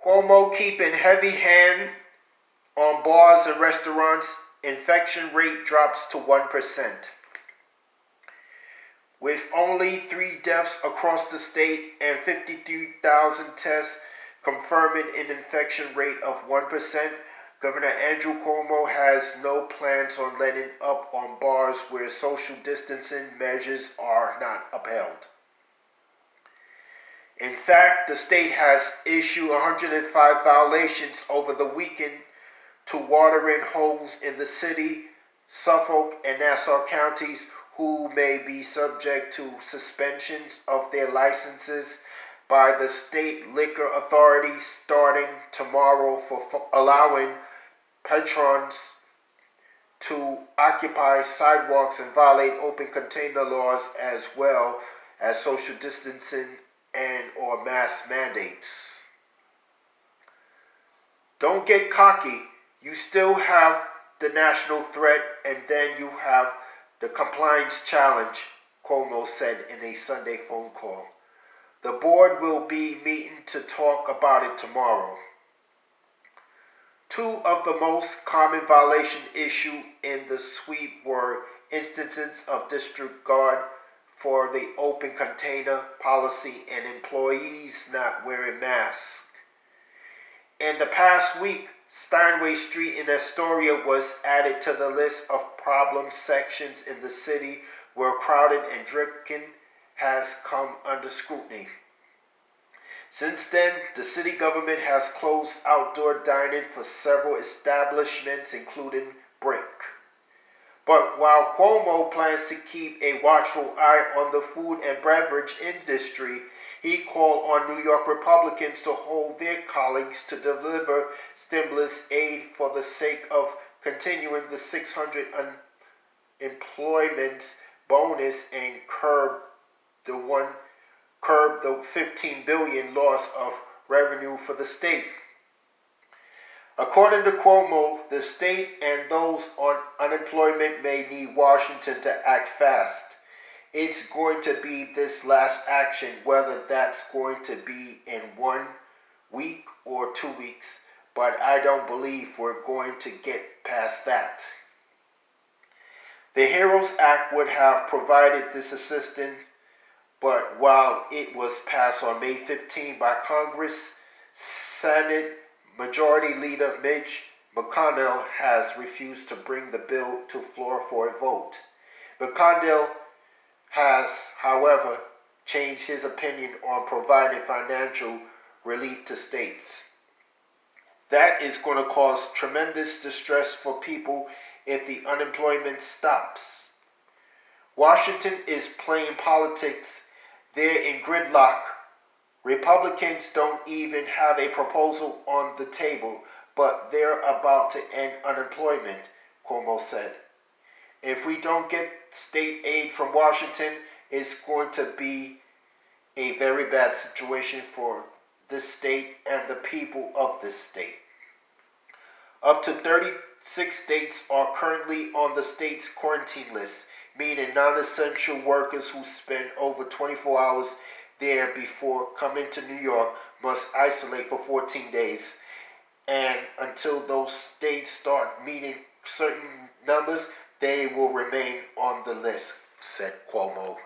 Cuomo keeping heavy hand on bars and restaurants. Infection rate drops to 1%. With only 3 deaths across the state and 53,000 tests confirming an infection rate of 1%, Governor Andrew Cuomo has no plans on letting up on bars where social distancing measures are not upheld. In fact, the state has issued 105 violations over the weekend to watering holes in the city, Suffolk, and Nassau counties who may be subject to suspensions of their licenses by the state liquor authority starting tomorrow for allowing patrons to occupy sidewalks and violate open container laws as well as social distancing and or mask mandates. Don't get cocky. You still have the national threat, and then you have the compliance challenge, Cuomo said in a Sunday phone call. The board will be meeting to talk about it tomorrow. 2 of the most common violation issued in the sweep were instances of disregard for the open container policy and employees not wearing masks. In the past week, Steinway Street in Astoria was added to the list of problem sections in the city where crowded and drinking has come under scrutiny. Since then, the city government has closed outdoor dining for several establishments, including Brick. But while Cuomo plans to keep a watchful eye on the food and beverage industry, he called on New York Republicans to hold their colleagues to deliver stimulus aid for the sake of continuing the $600 unemployment bonus and curb the $15 billion loss of revenue for the state. According to Cuomo, the state and those on unemployment may need Washington to act fast. It's going to be this last action, whether that's going to be in 1 week or 2 weeks, but I don't believe we're going to get past that. The HEROES Act would have provided this assistance, but while it was passed on May 15 by Congress, Senate Majority Leader Mitch McConnell has refused to bring the bill to floor for a vote. McConnell has, however, changed his opinion on providing financial relief to states. That is going to cause tremendous distress for people if the unemployment stops. Washington is playing politics. They're in gridlock. Republicans don't even have a proposal on the table, but they're about to end unemployment, Cuomo said. If we don't get state aid from Washington, it's going to be a very bad situation for this state and the people of this state. Up to 36 states are currently on the state's quarantine list, meaning non-essential workers who spend over 24 hours there before coming to New York must isolate for 14 days. And until those states start meeting certain numbers, they will remain on the list, said Cuomo.